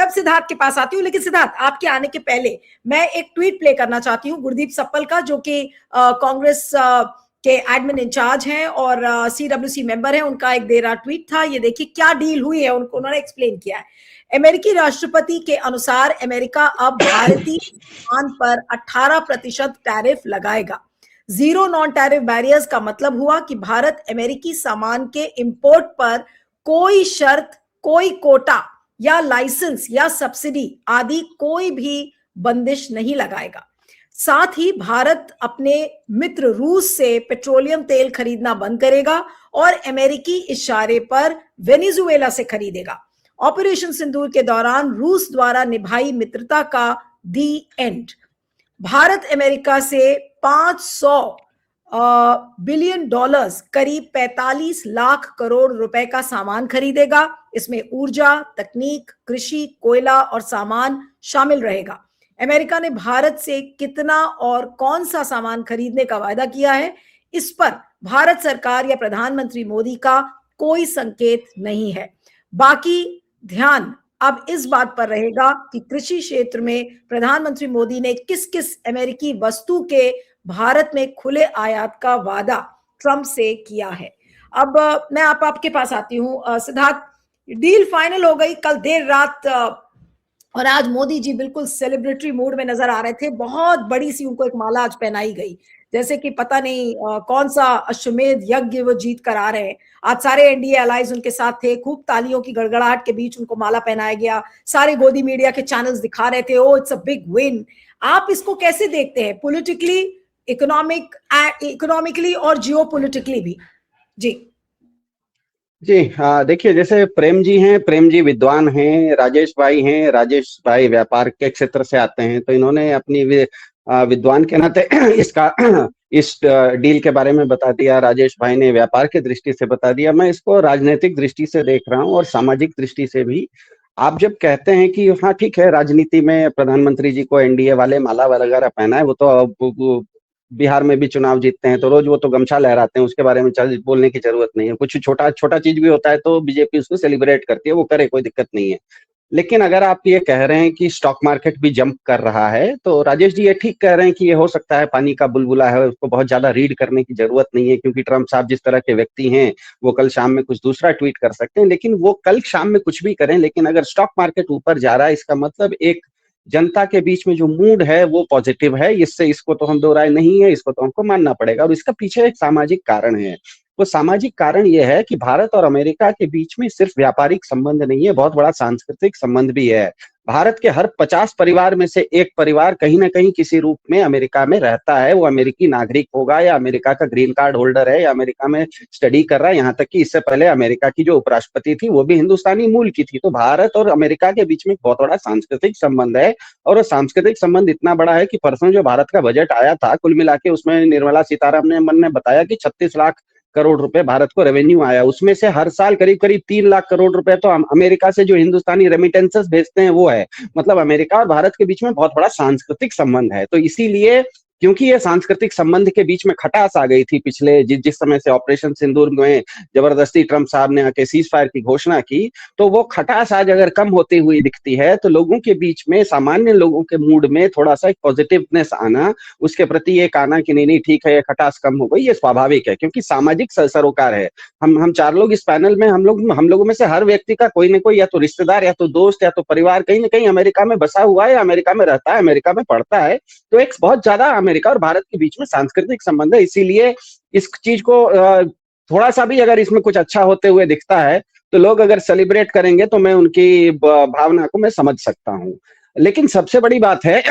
अब सिद्धार्थ के पास आती हूँ, लेकिन सिद्धार्थ आपके आने के पहले मैं एक ट्वीट प्ले करना चाहती हूँ गुरदीप सप्पल का, जो कि कांग्रेस के एडमिन इंचार्ज हैं और CWC मेंबर हैं। उनका एक देर रात ट्वीट था, ये देखिए क्या डील हुई है, उन्होंने एक्सप्लेन किया है। अमेरिकी राष्ट्रपति के अनुसार अमेरिका अब भारतीय सामान पर 18% टैरिफ लगाएगा। जीरो नॉन टैरिफ बैरियर्स का मतलब हुआ कि भारत अमेरिकी सामान के इंपोर्ट पर कोई शर्त, कोई कोटा या लाइसेंस या सब्सिडी आदि कोई भी बंदिश नहीं लगाएगा। साथ ही भारत अपने मित्र रूस से पेट्रोलियम तेल खरीदना बंद करेगा और अमेरिकी इशारे पर वेनेजुएला से खरीदेगा। ऑपरेशन सिंदूर के दौरान रूस द्वारा निभाई मित्रता का दी एंड। भारत अमेरिका से 500 बिलियन डॉलर्स, करीब 45 लाख करोड़ रुपए का सामान खरीदेगा। इसमें ऊर्जा, तकनीक, कृषि, कोयला और सामान शामिल रहेगा। अमेरिका ने भारत से कितना और कौन सा सामान खरीदने का वायदा किया है, इस पर भारत सरकार या प्रधानमंत्री मोदी का कोई संकेत नहीं है। बाकी ध्यान अब इस बात पर रहेगा कि कृषि क्षेत्र में प्रधानमंत्री मोदी ने किस किस अमेरिकी वस्तु के भारत में खुले आयात का वादा ट्रंप से किया है। अब मैं आपके पास आती हूँ सिद्धार्थ, डील फाइनल हो गई कल देर रात और आज मोदी जी बिल्कुल सेलिब्रेटरी मूड में नजर आ रहे थे। बहुत बड़ी सी उनको एक माला आज पहनाई गई, जैसे कि पता नहीं कौन सा अश्वमेध यज्ञ वो जीत कर आ रहे हैं। आज सारे एनडीए अलाइज उनके साथ थे, खूब तालियों की गड़गड़ाहट के बीच उनको माला पहनाया गया। सारे गोदी मीडिया के चैनल्स दिखा रहे थे, oh it's a big win. आप इसको कैसे देखते हैं, पॉलिटिकली, इकोनॉमिकली और जियोपॉलिटिकली भी? जी जी देखिए, जैसे प्रेम जी हैं, प्रेम जी विद्वान हैं, राजेश भाई हैं, राजेश भाई व्यापार के क्षेत्र से आते हैं, तो इन्होंने अपनी विद्वान के नाते इसका इस डील के बारे में बता दिया। राजेश भाई ने व्यापार की दृष्टि से बता दिया। मैं इसको राजनीतिक दृष्टि से देख रहा हूँ और सामाजिक दृष्टि से भी। आप जब कहते हैं कि हाँ ठीक है, राजनीति में प्रधानमंत्री जी को एनडीए वाले माला वगैरह पहना है, वो तो बिहार में भी चुनाव जीतते हैं तो रोज वो तो गमछा लहराते हैं, उसके बारे में बोलने की जरूरत नहीं है। कुछ छोटा छोटा चीज भी होता है तो बीजेपी उसको सेलिब्रेट करती है, वो करे, कोई दिक्कत नहीं है। लेकिन अगर आप ये कह रहे हैं कि स्टॉक मार्केट भी जंप कर रहा है, तो राजेश जी ये ठीक कह रहे हैं कि ये हो सकता है पानी का बुलबुला है, उसको बहुत ज्यादा रीड करने की जरूरत नहीं है, क्योंकि ट्रंप साहब जिस तरह के व्यक्ति हैं वो कल शाम में कुछ दूसरा ट्वीट कर सकते हैं। लेकिन वो कल शाम में कुछ भी करें, लेकिन अगर स्टॉक मार्केट ऊपर जा रहा है, इसका मतलब एक जनता के बीच में जो मूड है वो पॉजिटिव है। इससे इसको तो हम दो राय नहीं है, इसको तो हमको मानना पड़ेगा। और इसका पीछे एक सामाजिक कारण है। वो सामाजिक कारण ये है कि भारत और अमेरिका के बीच में सिर्फ व्यापारिक संबंध नहीं है, बहुत बड़ा सांस्कृतिक संबंध भी है। भारत के हर 50 परिवार में से एक परिवार कहीं ना कहीं किसी रूप में अमेरिका में रहता है। वो अमेरिकी नागरिक होगा या अमेरिका का ग्रीन कार्ड होल्डर है या अमेरिका में स्टडी कर रहा है। यहाँ तक कि इससे पहले अमेरिका की जो उपराष्ट्रपति थी वो भी हिंदुस्तानी मूल की थी। तो भारत और अमेरिका के बीच में बहुत बड़ा सांस्कृतिक संबंध है। और वो सांस्कृतिक संबंध इतना बड़ा है कि परसों जो भारत का बजट आया था, कुल मिला के उसमें निर्मला सीतारमण ने बताया कि 36 लाख करोड़ रुपए भारत को रेवेन्यू आया। उसमें से हर साल करीब करीब 3 लाख करोड़ रुपए तो अमेरिका से जो हिंदुस्तानी रेमिटेंसेस भेजते हैं वो है। मतलब अमेरिका और भारत के बीच में बहुत बड़ा सांस्कृतिक संबंध है। तो इसीलिए, क्योंकि ये सांस्कृतिक संबंध के बीच में खटास आ गई थी पिछले जिस समय से ऑपरेशन सिंदूर में जबरदस्ती ट्रंप साहब ने आके सीज फायर की घोषणा की, तो वो खटास आज अगर कम होती हुई दिखती है, तो लोगों के बीच में, सामान्य लोगों के मूड में थोड़ा सा एक पॉजिटिवनेस आना, उसके प्रति एक आना कि नहीं नहीं ठीक है, ये खटास कम हो गई, ये स्वाभाविक है। क्योंकि सामाजिक सरोकार है। हम 4 लोग इस पैनल में, हम लोगों में से हर व्यक्ति का कोई ना कोई या तो रिश्तेदार या तो दोस्त या तो परिवार कहीं ना कहीं अमेरिका में बसा हुआ है, अमेरिका में रहता है, अमेरिका में पढ़ता है। तो एक बहुत ज्यादा अमेरिका और भारत के बीच में सांस्कृतिक संबंध है। इसीलिए इस चीज को थोड़ा सा भी अगर इसमें कुछ अच्छा होते हुए दिखता है तो लोग अगर सेलिब्रेट करेंगे तो मैं उनकी भावना को मैं समझ सकता हूँ। लेकिन सबसे बड़ी बात है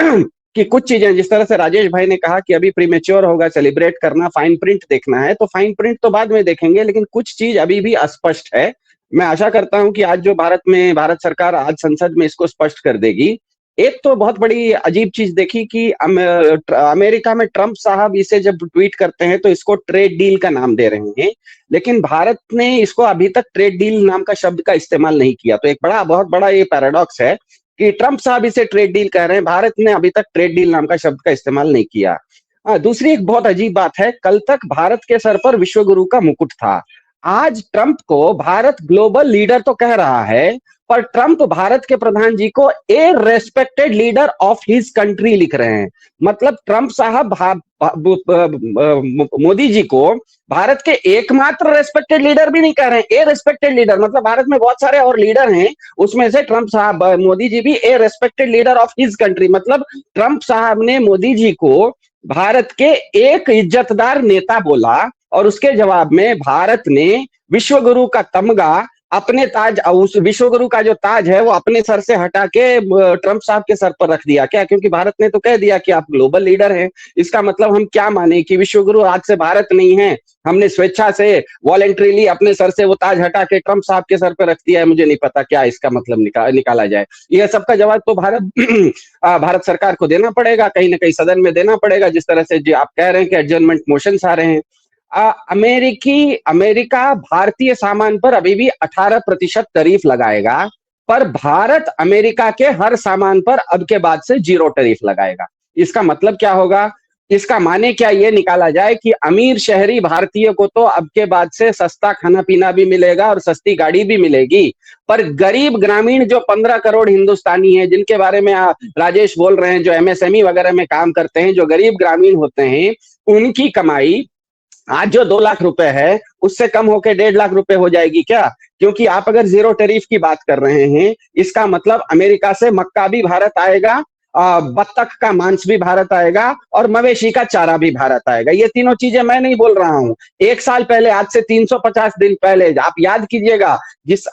कि कुछ चीजें, जिस तरह से राजेश भाई ने कहा कि अभी प्रीमेच्योर होगा सेलिब्रेट करना, फाइन प्रिंट देखना है, तो फाइन प्रिंट तो बाद में देखेंगे, लेकिन कुछ चीज अभी भी अस्पष्ट है। मैं आशा करता हूं कि आज जो भारत सरकार आज संसद में इसको स्पष्ट कर देगी। एक तो बहुत बड़ी अजीब चीज देखी कि अमेरिका में ट्रंप साहब इसे जब ट्वीट करते हैं तो इसको ट्रेड डील का नाम दे रहे हैं, लेकिन भारत ने इसको अभी तक ट्रेड डील नाम का शब्द का इस्तेमाल नहीं किया। तो एक बहुत बड़ा ये पैराडॉक्स है कि ट्रंप साहब इसे ट्रेड डील कह रहे हैं, भारत ने अभी तक ट्रेड डील नाम का शब्द का इस्तेमाल नहीं किया। दूसरी एक बहुत अजीब बात है, कल तक भारत के सर पर विश्व गुरु का मुकुट था। आज ट्रंप को भारत ग्लोबल लीडर तो कह रहा है, पर ट्रंप भारत के प्रधान जी को a respected leader of his country लिख रहे हैं। मतलब ट्रंप साहब मोदी जी को भारत के एकमात्र रेस्पेक्टेड लीडर भी नहीं कह रहे हैं, ए रेस्पेक्टेड लीडर। मतलब भारत में बहुत सारे और लीडर हैं, उसमें से ट्रंप साहब मोदी जी भी a respected leader of his country. मतलब ट्रंप साहब ने मोदी जी को भारत के एक इज्जतदार नेता बोला, और उसके जवाब में भारत ने विश्वगुरु का तमगा अपने ताज, उस विश्वगुरु का जो ताज है वो अपने सर से हटा के ट्रंप साहब के सर पर रख दिया। क्या? क्योंकि भारत ने तो कह दिया कि आप ग्लोबल लीडर हैं। इसका मतलब हम क्या माने कि विश्वगुरु आज से भारत नहीं है, हमने स्वेच्छा से वॉलेंट्रीली अपने सर से वो ताज हटा के ट्रंप साहब के सर पर रख दिया है। मुझे नहीं पता क्या इसका मतलब निकाला जाए। यह सबका जवाब तो भारत सरकार को देना पड़ेगा, कहीं ना कहीं सदन में देना पड़ेगा। जिस तरह से जो आप कह रहे हैं कि एडजर्नमेंट मोशंस आ रहे हैं, अमेरिका भारतीय सामान पर अभी भी 18% टैरिफ लगाएगा, पर भारत अमेरिका के हर सामान पर अब के बाद से 0 टैरिफ लगाएगा। इसका मतलब क्या होगा? इसका माने क्या ये निकाला जाए कि अमीर शहरी भारतीय को तो अब के बाद से सस्ता खाना पीना भी मिलेगा और सस्ती गाड़ी भी मिलेगी, पर गरीब ग्रामीण जो 15 करोड़ हिंदुस्तानी हैं, जिनके बारे में राजेश बोल रहे हैं, जो एमएसएमई वगैरह में काम करते हैं, जो गरीब ग्रामीण होते हैं, उनकी कमाई आज जो 2 लाख रुपए है उससे कम होकर 1.5 लाख रुपए हो जाएगी क्या? क्योंकि आप अगर 0 टैरिफ की बात कर रहे हैं, इसका मतलब अमेरिका से मक्का भी भारत आएगा, बत्तख का मांस भी भारत आएगा, और मवेशी का चारा भी भारत आएगा। ये तीनों चीजें मैं नहीं बोल रहा हूं। एक साल पहले, आज से 350 दिन पहले, आप याद कीजिएगा,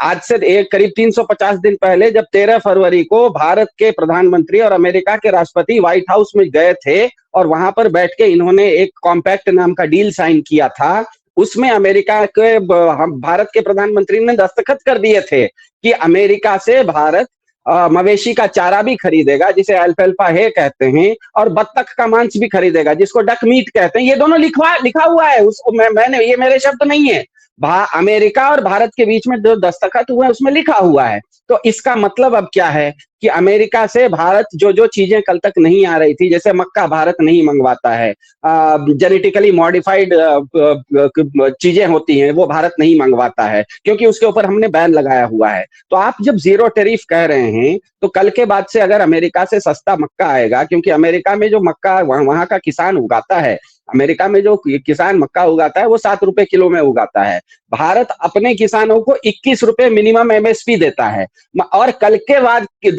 आज से एक करीब 350 दिन पहले जब 13 फरवरी को भारत के प्रधानमंत्री और अमेरिका के राष्ट्रपति व्हाइट हाउस में गए थे, और वहां पर बैठ के इन्होंने एक कॉम्पैक्ट नाम का डील साइन किया था, उसमें अमेरिका के भारत के प्रधानमंत्री ने दस्तखत कर दिए थे कि अमेरिका से भारत मवेशी का चारा भी खरीदेगा, जिसे अल्फाल्फा है कहते हैं, और बत्तख का मांस भी खरीदेगा, जिसको डक मीट कहते हैं। ये दोनों लिखा हुआ है उसको, मैंने, ये मेरे शब्द नहीं है, अमेरिका और भारत के बीच में जो दस्तखत हुआ है उसमें लिखा हुआ है। तो इसका मतलब अब क्या है कि अमेरिका से भारत जो जो चीजें कल तक नहीं आ रही थी, जैसे मक्का भारत नहीं मंगवाता है, जेनेटिकली मॉडिफाइड चीजें होती हैं वो भारत नहीं मंगवाता है, क्योंकि उसके ऊपर हमने बैन लगाया हुआ है। तो आप जब 0 टैरिफ कह रहे हैं, तो कल के बाद से अगर अमेरिका से सस्ता मक्का आएगा, क्योंकि अमेरिका में जो मक्का वहां का किसान उगाता है, अमेरिका में जो किसान मक्का उगाता है वो 7 रुपए किलो में उगाता है। भारत अपने किसानों को 21 रुपए मिनिमम एमएसपी देता है, और कल के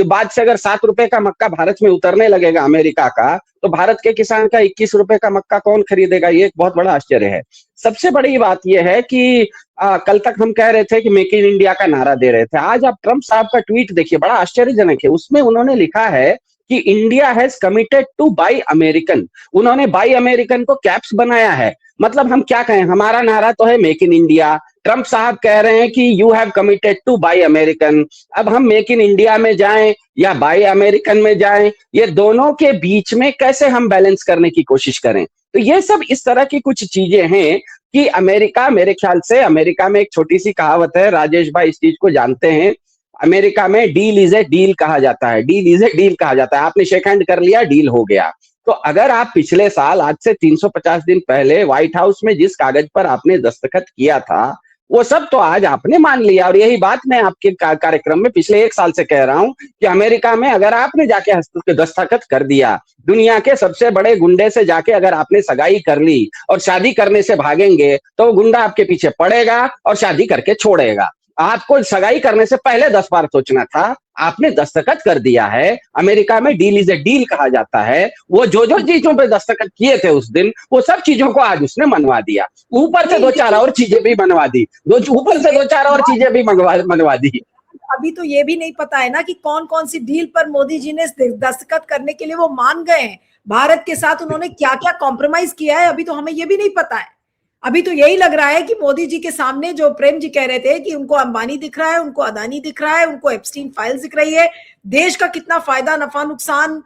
बाद से अगर 7 रुपए का मक्का भारत में उतरने लगेगा अमेरिका का, तो भारत के किसान का 21 रुपए का मक्का कौन खरीदेगा? ये एक बहुत बड़ा आश्चर्य है। सबसे बड़ी बात यह है कि कल तक हम कह रहे थे कि मेक इन इंडिया का नारा दे रहे थे। आज आप ट्रंप साहब का ट्वीट देखिए, बड़ा आश्चर्यजनक है। उसमें उन्होंने लिखा है कि India has committed two by American. उन्होंने बाई अमेरिकन को कैप्स बनाया है। मतलब हम क्या कहें, हमारा नारा तो है मेक इन इंडिया, ट्रंप साहब कह रहे हैं कि you have committed two by American. अब हम मेक इन इंडिया में जाएं या बाई अमेरिकन में जाएं, ये दोनों के बीच में कैसे हम बैलेंस करने की कोशिश करें? तो ये सब इस तरह की कुछ चीजें हैं कि अमेरिका, मेरे ख्याल से अमेरिका में एक छोटी सी कहावत है, राजेश भाई इस चीज को जानते हैं, अमेरिका में डील इज ए डील कहा जाता है, डील इज ए डील कहा जाता है। आपने शेक हैंड कर लिया, डील हो गया। तो अगर आप पिछले साल, आज से 350 दिन पहले व्हाइट हाउस में जिस कागज पर आपने दस्तखत किया था, वो सब तो आज आपने मान लिया। और यही बात मैं आपके कार्यक्रम में पिछले 1 साल से कह रहा हूं कि अमेरिका में अगर आपने जाके दस्तखत कर दिया, दुनिया के सबसे बड़े गुंडे से जाके अगर आपने सगाई कर ली और शादी करने से भागेंगे, तो वो गुंडा आपके पीछे पड़ेगा और शादी करके छोड़ेगा। आपको सगाई करने से पहले 10 बार सोचना था, आपने दस्तखत कर दिया है। अमेरिका में डील इज ए डील कहा जाता है। वो जो जो चीजों पे दस्तखत किए थे उस दिन, वो सब चीजों को आज उसने मनवा दिया, ऊपर से 2-4 और चीजें भी मनवा दी, ऊपर से 2-4 और चीजें भी मनवा दी। अभी तो ये भी नहीं पता है ना कि कौन कौन सी डील पर मोदी जी ने दस्तखत करने के लिए वो मान गए हैं। भारत के साथ उन्होंने क्या क्या कॉम्प्रोमाइज किया है, अभी तो हमें ये भी नहीं पता है। अभी तो यही लग रहा है कि मोदी जी के सामने, जो प्रेम जी कह रहे थे कि उनको अंबानी दिख रहा है, उनको अदानी दिख रहा है, उनको एप्स्टीन फाइल्स दिख रही है, देश का कितना फायदा, नफा, नुकसान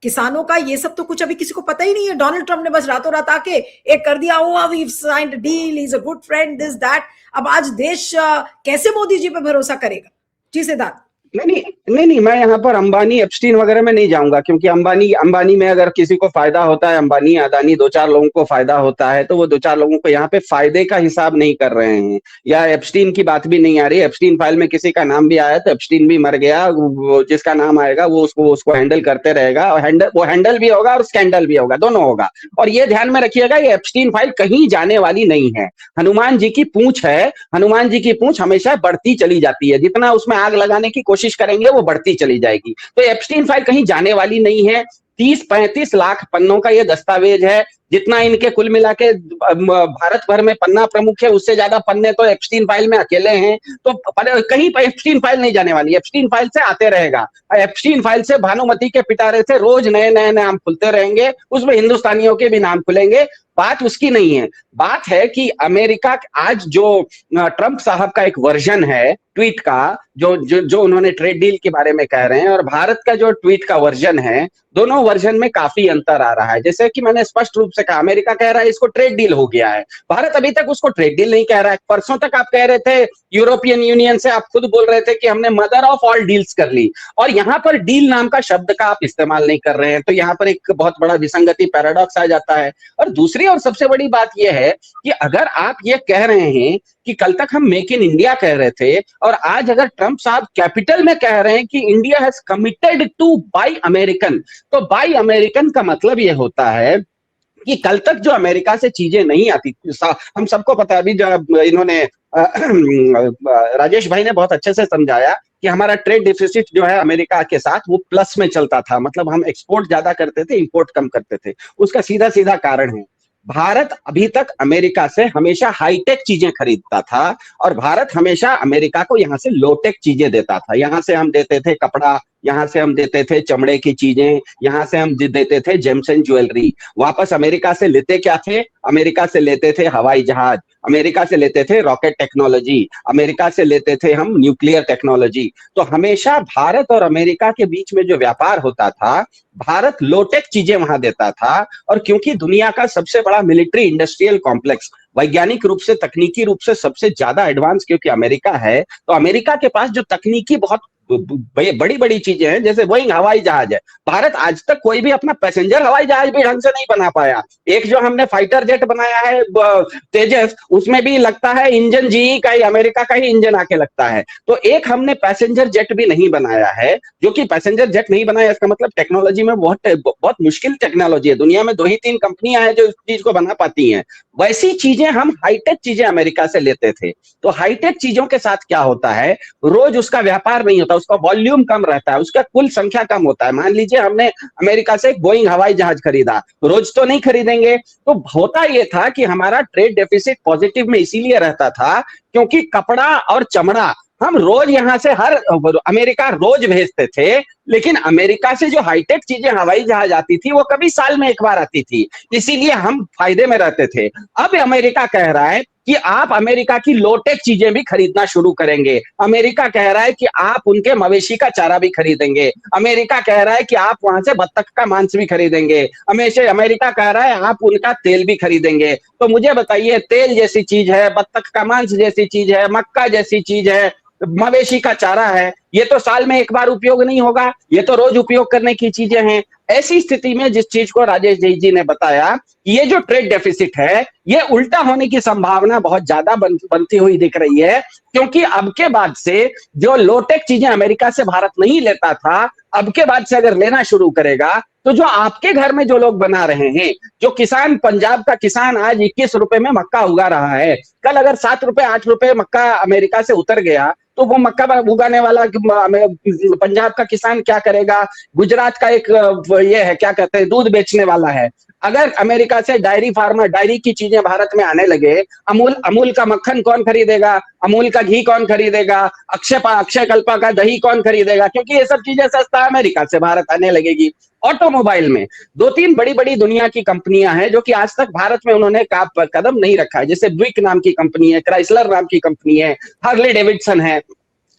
किसानों का, ये सब तो कुछ अभी किसी को पता ही नहीं है। डोनाल्ड ट्रंप ने बस रातों रात आके एक कर दिया, oh we signed deal, he is a good friend, this that. अब आज देश कैसे मोदी जी पे भरोसा करेगा? जी सिद्धार्थ। नहीं नहीं नहीं नहीं, मैं यहाँ पर अंबानी एप्स्टीन वगैरह में नहीं जाऊंगा, क्योंकि अंबानी अंबानी में अगर किसी को फायदा होता है, अंबानी अदानी दो चार लोगों को फायदा होता है, तो वो दो चार लोगों को यहाँ पे फायदे का हिसाब नहीं कर रहे हैं। या एप्स्टीन की बात भी नहीं आ रही। एप्स्टीन फाइल में किसी का नाम भी आया तो एप्स्टीन भी मर गया, जिसका नाम आएगा वो उसको हैंडल करते रहेगा, और हैंडल भी होगा और स्कैंडल भी होगा, दोनों होगा। और ये ध्यान में रखिएगा, ये एप्स्टीन फाइल कहीं जाने वाली नहीं है। हनुमान जी की पूंछ है, हनुमान जी की पूंछ हमेशा बढ़ती चली जाती है, जितना उसमें आग लगाने की कोशिश करेंगे वो बढ़ती चली जाएगी। तो एप्स्टीन फाइल कहीं जाने वाली नहीं है। 30-35 लाख पन्नों का ये दस्तावेज है। जितना इनके कुल मिला के भारत भर में पन्ना प्रमुख है, उससे ज्यादा पन्ने तो एप्स्टीन फाइल में अकेले हैं। तो कहीं पर एप्स्टीन फाइल नहीं जाने वाली। एप्स्टीन फाइल से आते रहेगा। एप्स्टीन फाइल से भानुमति के पिटारे से रोज नए नए नाम खुलते रहेंगे, उसमें हिंदुस्तानियों के भी नाम खुलेंगे। बात उसकी नहीं है। बात है कि अमेरिका आज जो ट्रंप साहब का एक वर्जन है ट्वीट का, जो उन्होंने ट्रेड डील के बारे में कह रहे हैं, और भारत का जो ट्वीट का वर्जन है, दोनों वर्जन में काफी अंतर आ रहा है। जैसे कि मैंने स्पष्ट रूप से कहा, अमेरिका कह रहा है इसको ट्रेड डील हो गया है, भारत अभी तक उसको ट्रेड डील नहीं कह रहा है। परसों तक आप कह रहे थे यूरोपियन यूनियन से, आप खुद बोल रहे थे कि हमने मदर ऑफ ऑल डील्स कर ली, और यहां पर डील नाम का शब्द का आप इस्तेमाल नहीं कर रहे हैं। तो यहां पर एक बहुत बड़ा विसंगति, पैराडॉक्स आ जाता है। और दूसरी और सबसे बड़ी बात यह है कि अगर आप ये कह रहे हैं कि कल तक हम मेक इन इंडिया कह रहे थे, और आज अगर ट्रंप साहब कैपिटल में कह रहे हैं कि India has committed to buy American, तो बाय अमेरिकन का मतलब यह होता है कि कल तक जो अमेरिका से चीजें नहीं आती, हम सबको पता है। अभी जो इन्होंने राजेश भाई ने बहुत अच्छे से समझाया कि हमारा ट्रेड डिफिसिट जो है अमेरिका के साथ, वो प्लस में चलता था। मतलब हम एक्सपोर्ट ज्यादा करते थे, इंपोर्ट कम करते थे। उसका सीधा सीधा कारण है, भारत अभी तक अमेरिका से हमेशा हाईटेक चीजें खरीदता था, और भारत हमेशा अमेरिका को यहां से लोटेक चीजें देता था। यहां से हम देते थे कपड़ा, यहां से हम देते थे चमड़े की चीजें, यहां से हम देते थे जेम्स एंड ज्वेलरी। वापस अमेरिका से लेते क्या थे? अमेरिका से लेते थे हवाई जहाज, अमेरिका से लेते थे रॉकेट टेक्नोलॉजी, अमेरिका से लेते थे हम न्यूक्लियर टेक्नोलॉजी। तो हमेशा भारत और अमेरिका के बीच में जो व्यापार होता था, भारत लोटेक चीजें वहां देता था। और क्योंकि दुनिया का सबसे बड़ा मिलिट्री इंडस्ट्रियल कॉम्प्लेक्स, वैज्ञानिक रूप से, तकनीकी रूप से सबसे ज्यादा एडवांस क्योंकि अमेरिका है, तो अमेरिका के पास जो तकनीकी बहुत बड़ी बड़ी चीजें हैं, जैसे बोइंग हवाई जहाज है। भारत आज तक कोई भी अपना पैसेंजर हवाई जहाज भी ढंग से नहीं बना पाया। एक जो हमने फाइटर जेट बनाया है तेजस, उसमें भी लगता है इंजन जीई का ही, अमेरिका का ही इंजन आके लगता है। तो एक हमने पैसेंजर जेट भी नहीं बनाया है, जो कि पैसेंजर जेट नहीं बनाया, इसका मतलब टेक्नोलॉजी में बहुत बहुत मुश्किल टेक्नोलॉजी है। दुनिया में 2 ही 3 कंपनियां हैं जो इस चीज को बना पाती हैं। वैसी चीजें हम हाईटेक चीजें अमेरिका से लेते थे। तो हाईटेक चीजों के साथ क्या होता है, रोज उसका व्यापार नहीं होता, उसका वॉल्यूम कम रहता है, उसका कुल संख्या कम होता है। मान लीजिए हमने अमेरिका से एक बोइंग हवाई जहाज खरीदा, रोज तो नहीं खरीदेंगे। तो होता यह था कि हमारा ट्रेड डेफिसिट पॉजिटिव में इसीलिए रहता था क्योंकि कपड़ा और चमड़ा हम रोज यहां से अमेरिका रोज भेजते थे। लेकिन अमेरिका से जो हाईटेक चीजें हवाई जहाज आती थी, वो कभी साल में एक बार आती थी, इसीलिए हम फायदे में रहते थे। अब अमेरिका कह रहा है कि आप अमेरिका की लोटेक चीजें भी खरीदना शुरू करेंगे। अमेरिका कह रहा है कि आप उनके मवेशी का चारा भी खरीदेंगे। अमेरिका कह रहा है कि आप वहां से बत्तख का मांस भी खरीदेंगे। हमेशा अमेरिका कह रहा है आप उनका तेल भी खरीदेंगे। तो मुझे बताइए, तेल जैसी चीज है, बत्तख का मांस जैसी चीज है, मक्का जैसी चीज है, मवेशी का चारा है, ये तो साल में एक बार उपयोग नहीं होगा, ये तो रोज उपयोग करने की चीजें हैं। ऐसी स्थिति में जिस चीज को राजेश जी ने बताया, ये जो ट्रेड डेफिसिट है, ये उल्टा होने की संभावना बहुत ज्यादा बनती हुई दिख रही है। क्योंकि अब के बाद से जो लोटेक चीजें अमेरिका से भारत नहीं लेता था, अब के बाद से अगर लेना शुरू करेगा, तो जो आपके घर में जो लोग बना रहे हैं, जो किसान, पंजाब का किसान आज 21 रुपए में मक्का उगा रहा है, कल अगर 7 रुपए 8 रुपए मक्का अमेरिका से उतर गया, तो वो मक्का उगाने वाला पंजाब का किसान क्या करेगा? गुजरात का एक ये है, क्या कहते हैं, दूध बेचने वाला है। अगर अमेरिका से डायरी फार्मर, डायरी की चीजें भारत में आने लगे, अमूल का मक्खन कौन खरीदेगा? अमूल का घी कौन खरीदेगा? अक्षय कल्पा का दही कौन खरीदेगा? क्योंकि ये सब चीजें सस्ता अमेरिका से भारत आने लगेगी। ऑटोमोबाइल में 2-3 बड़ी बड़ी दुनिया की कंपनियां हैं जो कि आज तक भारत में उन्होंने कदम नहीं रखा है। जैसे ब्विक नाम की कंपनी है, क्राइसलर नाम की कंपनी है, हार्ले डेविडसन है।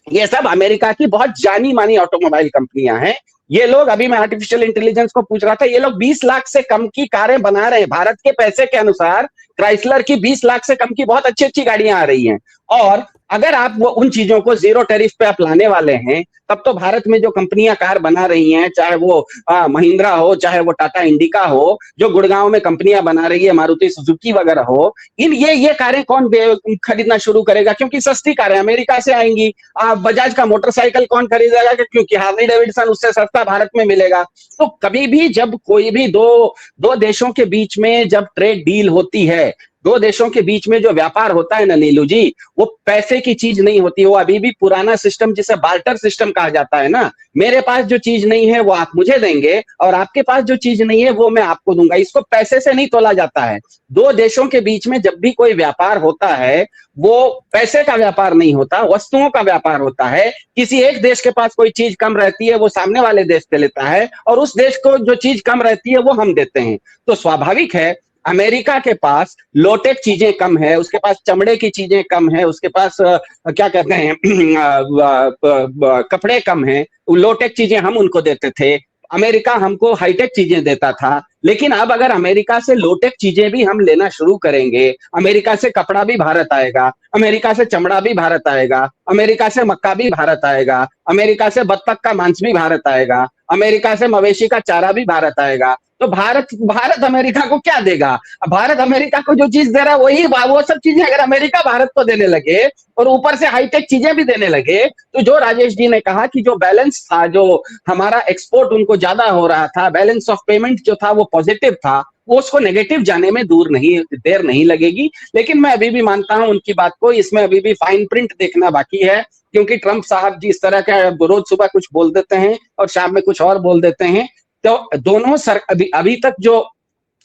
ये सब अमेरिका की बहुत जानी मानी ऑटोमोबाइल कंपनियां हैं। ये लोग, अभी मैं आर्टिफिशियल इंटेलिजेंस को पूछ रहा था, ये लोग 20 लाख से कम की कारें बना रहे हैं। भारत के पैसे के अनुसार क्राइसलर की 20 लाख से कम की बहुत अच्छी अच्छी गाड़ियां आ रही हैं। और अगर आप वो उन चीजों को जीरो टैरिफ पे आप लाने वाले हैं, तब तो भारत में जो कंपनियां कार बना रही हैं, चाहे वो महिंद्रा हो, चाहे वो टाटा इंडिका हो, जो गुड़गांव में कंपनियां बना रही है, मारुति सुजुकी वगैरह हो, इन ये कारें कौन खरीदना शुरू करेगा? क्योंकि सस्ती कारें अमेरिका से आएंगी। बजाज का मोटरसाइकिल कौन खरीदेगा? क्योंकि हार्ली डेविडसन उससे सस्ता भारत में मिलेगा। तो कभी भी जब कोई भी दो देशों के बीच में जब ट्रेड डील होती है, दो देशों के बीच में जो व्यापार होता है ना नीलू जी, वो पैसे की चीज नहीं होती। वो अभी भी पुराना सिस्टम, जिसे बार्टर सिस्टम कहा जाता है ना, मेरे पास जो चीज नहीं है वो आप मुझे देंगे और आपके पास जो चीज नहीं है वो मैं आपको दूंगा। इसको पैसे से नहीं तोला जाता है। दो देशों के बीच में जब भी कोई व्यापार होता है, वो पैसे का व्यापार नहीं होता, वस्तुओं का व्यापार होता है। किसी एक देश के पास कोई चीज कम रहती है, वो सामने वाले देश से लेता है, और उस देश को जो चीज कम रहती है वो हम देते हैं। तो स्वाभाविक है अमेरिका के पास लोटेक चीजें कम है, उसके पास चमड़े की चीजें कम है, उसके पास क्या कहते हैं कपड़े कम है, लोटेक चीजें हम उनको देते थे, अमेरिका हमको हाईटेक चीजें देता था। लेकिन अब अगर अमेरिका से लोटेक चीजें भी हम लेना शुरू करेंगे, अमेरिका से कपड़ा भी भारत आएगा, अमेरिका से चमड़ा भी भारत आएगा, अमेरिका से मक्का भी भारत आएगा, अमेरिका से बत्तख का मांस भी भारत आएगा, अमेरिका से मवेशी का चारा भी भारत आएगा, तो भारत अमेरिका को क्या देगा? भारत अमेरिका को जो चीज दे रहा है वही, वो सब चीजें अगर अमेरिका भारत को देने लगे और ऊपर से हाईटेक चीजें भी देने लगे, तो जो राजेश जी ने कहा कि जो बैलेंस था, जो हमारा एक्सपोर्ट उनको ज्यादा हो रहा था, बैलेंस ऑफ पेमेंट जो था वो पॉजिटिव था, वो उसको नेगेटिव जाने में देर नहीं लगेगी। लेकिन मैं अभी भी मानता हूं उनकी बात को, इसमें अभी भी फाइन प्रिंट देखना बाकी है, क्योंकि ट्रंप साहब जी इस तरह का रोज सुबह कुछ बोल देते हैं और शाम में कुछ और बोल देते हैं। तो दोनों अभी तक जो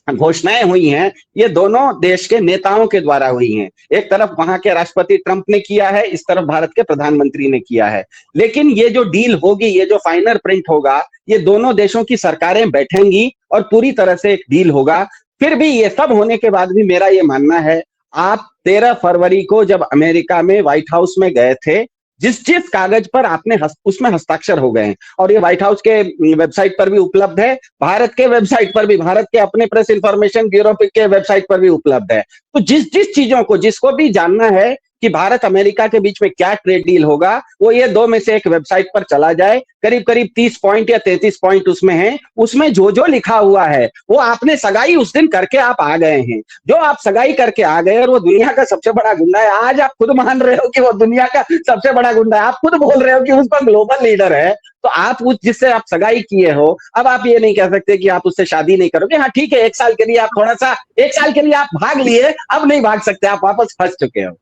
घोषणाएं हुई हैं, ये दोनों देश के नेताओं के द्वारा हुई हैं। एक तरफ वहां के राष्ट्रपति ट्रंप ने किया है, इस तरफ भारत के प्रधानमंत्री ने किया है। लेकिन ये जो डील होगी, ये जो फाइनल प्रिंट होगा, ये दोनों देशों की सरकारें बैठेंगी और पूरी तरह से एक डील होगा। फिर भी ये सब होने के बाद भी मेरा ये मानना है, आप 13 फरवरी को जब अमेरिका में व्हाइट हाउस में गए थे, जिस जिस कागज पर आपने उसमें हस्ताक्षर हो गए हैं, और ये व्हाइट हाउस के वेबसाइट पर भी उपलब्ध है, भारत के वेबसाइट पर भी, भारत के अपने प्रेस इंफॉर्मेशन ब्यूरो के वेबसाइट पर भी उपलब्ध है। तो जिस जिस चीजों को, जिसको भी जानना है कि भारत अमेरिका के बीच में क्या ट्रेड डील होगा, वो ये दो में से एक वेबसाइट पर चला जाए। करीब करीब 30 पॉइंट या 33 पॉइंट उसमें है। उसमें जो जो लिखा हुआ है, वो आपने सगाई उस दिन करके आप आ गए हैं। जो आप सगाई करके आ गए, और वो दुनिया का सबसे बड़ा गुंडा है। आज आप खुद मान रहे हो कि वो दुनिया का सबसे बड़ा गुंडा है, आप खुद बोल रहे हो कि उसका ग्लोबल लीडर है। तो आप जिससे आप सगाई किए हो, अब आप ये नहीं कह सकते कि आप उससे शादी नहीं करोगे। हाँ ठीक है, 1 साल के लिए आप थोड़ा सा, 1 साल के लिए आप भाग लिए, अब नहीं भाग सकते, आप वापस फंस चुके हो।